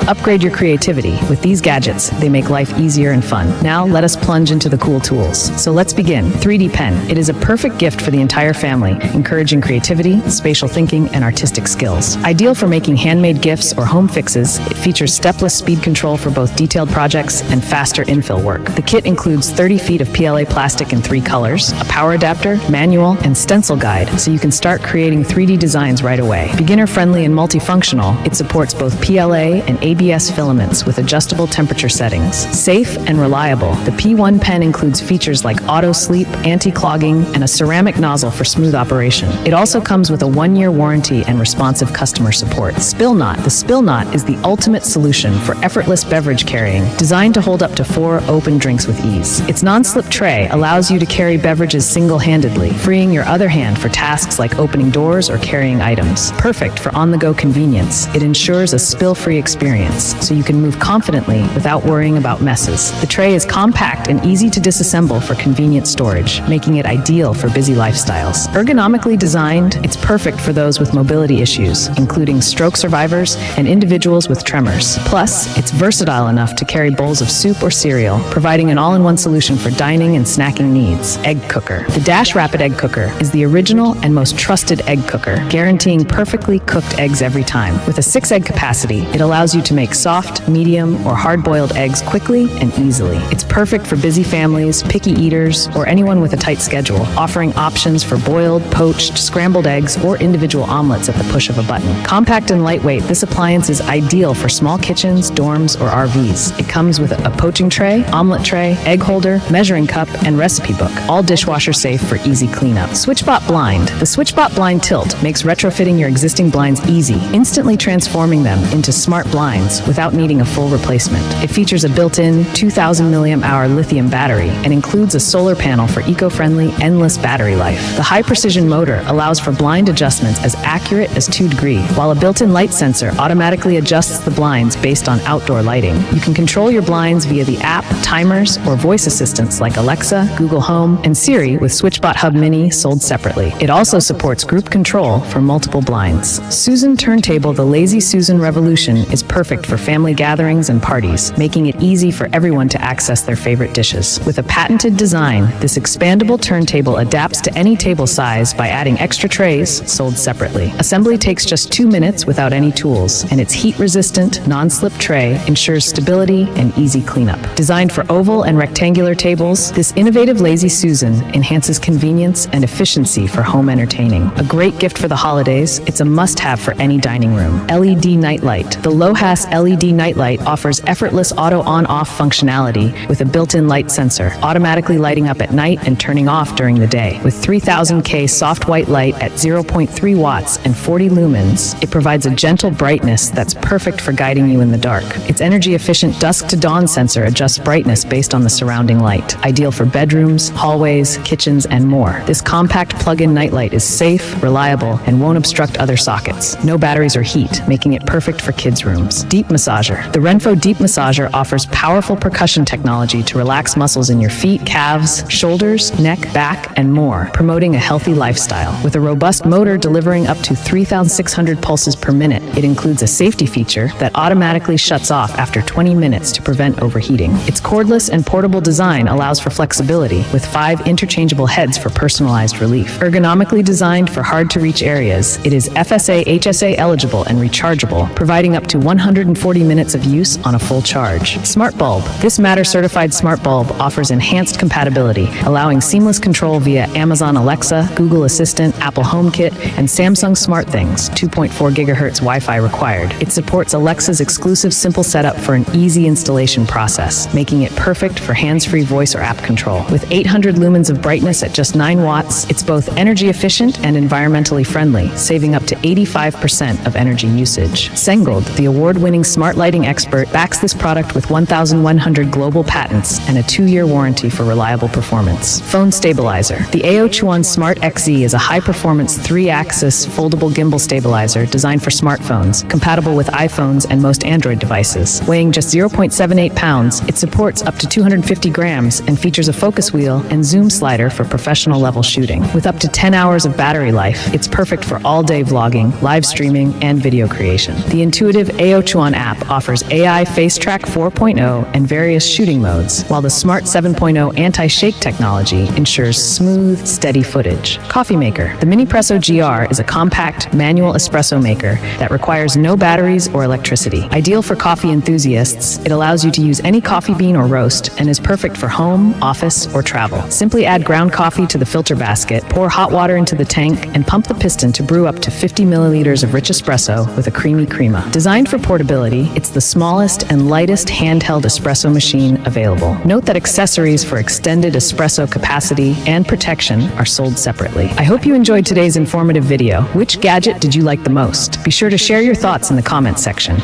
Upgrade your creativity. With these gadgets, they make life easier and fun. Now, let us plunge into the cool tools. So let's begin. 3D pen. It is a perfect gift for the entire family, encouraging creativity, spatial thinking, and artistic skills. Ideal for making handmade gifts or home fixes, it features stepless speed control for both detailed projects and faster infill work. The kit includes 30 feet of PLA plastic in 3 colors, a power adapter, manual, and stencil guide, so you can start creating 3D designs right away. Beginner-friendly and multifunctional, it supports both PLA and ABS filaments with adjustable temperature settings. Safe and reliable, the P1 pen includes features like auto sleep, anti-clogging, and a ceramic nozzle for smooth operation. It also comes with a 1-year warranty and responsive customer support. SpillNot. The SpillNot is the ultimate solution for effortless beverage carrying, designed to hold up to 4 open drinks with ease. Its non-slip tray allows you to carry beverages single-handedly, freeing your other hand for tasks like opening doors or carrying items. Perfect for on-the-go convenience, it ensures a spill-free experience, so you can move confidently without worrying about messes. The tray is compact and easy to disassemble for convenient storage, making it ideal for busy lifestyles. Ergonomically designed, it's perfect for those with mobility issues, including stroke survivors and individuals with tremors. Plus, it's versatile enough to carry bowls of soup or cereal, providing an all-in-one solution for dining and snacking needs. Egg cooker. The Dash Rapid Egg Cooker is the original and most trusted egg cooker, guaranteeing perfectly cooked eggs every time. With a 6-egg capacity, it allows you to make soft, medium, or hard-boiled eggs quickly and easily. It's perfect for busy families, picky eaters, or anyone with a tight schedule, offering options for boiled, poached, scrambled eggs, or individual omelets at the push of a button. Compact and lightweight, this appliance is ideal for small kitchens, dorms, or RVs. It comes with a poaching tray, omelet tray, egg holder, measuring cup, and recipe book, all dishwasher safe for easy cleanup. SwitchBot Blind. The SwitchBot Blind Tilt makes retrofitting your existing blinds easy, instantly transforming them into smart blinds without needing a full replacement. It features a built-in 2,000 mAh lithium battery and includes a solar panel for eco-friendly, endless battery life. The high-precision motor allows for blind adjustments as accurate as 2 degrees, while a built-in light sensor automatically adjusts the blinds based on outdoor lighting. You can control your blinds via the app, timers, or voice assistants like Alexa, Google Home, and Siri with SwitchBot Hub Mini sold separately. It also supports group control for multiple blinds. Susan TurnTable. The Lazy Susan Revolution is perfect for family gatherings and parties, making it easy for everyone to access their favorite dishes. With a patented design, this expandable turntable adapts to any table size by adding extra trays sold separately. Assembly takes just 2 minutes without any tools, and its heat-resistant, non-slip tray ensures stability and easy cleanup. Designed for oval and rectangular tables, this innovative Lazy Susan enhances convenience and efficiency for home entertaining. A great gift for the holidays, it's a must-have for any dining room. LED nightlight. The LOHAS LED nightlight offers effortless auto on-off functionality with a built-in light sensor, automatically lighting up at night and turning off during the day. With 3000K soft white light at 0.3 watts and 40 lumens, it provides a gentle brightness that's perfect for guiding you in the dark. Its energy-efficient dusk-to-dawn sensor adjusts brightness based on the surrounding light, ideal for bedrooms, hallways, kitchens, and more. This compact plug-in nightlight is safe, reliable, and won't obstruct other sockets. No batteries or heat, making it perfect for kids' rooms. Deep massager. The Renpho Deep Massager offers powerful percussion technology to relax muscles in your feet, calves, shoulders, neck, back, and more, promoting a healthy lifestyle. With a robust motor delivering up to 3,600 pulses per minute, it includes a safety feature that automatically shuts off after 20 minutes to prevent overheating. Its cordless and portable design allows for flexibility, with 5 interchangeable heads for personalized relief. Ergonomically designed for hard-to-reach areas, it is FSA HSA eligible and rechargeable, providing up to 140 minutes of use on a full charge. Smart bulb. This Matter-certified smart bulb offers enhanced compatibility, allowing seamless control via Amazon Alexa, Google Assistant, Apple HomeKit, and Samsung SmartThings. 2.4 GHz Wi-Fi required. It supports Alexa's exclusive simple setup for an easy installation process, making it perfect for hands-free voice or app control. With 800 lumens of brightness at just 9 watts, it's both energy efficient and environmentally friendly, saving up to 85% of energy usage. Sengold, the award-winning smart lighting expert, backs this product with 1,100 global patents and a 2-year warranty for reliable performance. Phone stabilizer. The AOCHUAN Smart XZ is a high-performance 3-axis foldable gimbal stabilizer designed for smartphones, compatible with iPhones and most Android devices. Weighing just 0.78 pounds, it supports up to 250 grams and features a focus wheel and zoom slider for professional-level shooting. With up to 10 hours of battery life, it's perfect for all-day vlogging, live streaming, and video creation. The intuitive AOCHUAN AOCHUAN app offers AI Face Track 4.0 and various shooting modes, while the Smart 7.0 anti-shake technology ensures smooth, steady footage. Coffee Maker. The Mini Presso GR is a compact, manual espresso maker that requires no batteries or electricity. Ideal for coffee enthusiasts, it allows you to use any coffee bean or roast and is perfect for home, office, or travel. Simply add ground coffee to the filter basket, pour hot water into the tank, and pump the piston to brew up to 50 milliliters of rich espresso with a creamy crema. Designed for portability, it's the smallest and lightest handheld espresso machine available. Note that accessories for extended espresso capacity and protection are sold separately. I hope you enjoyed today's informative video. Which gadget did you like the most? Be sure to share your thoughts in the comments section.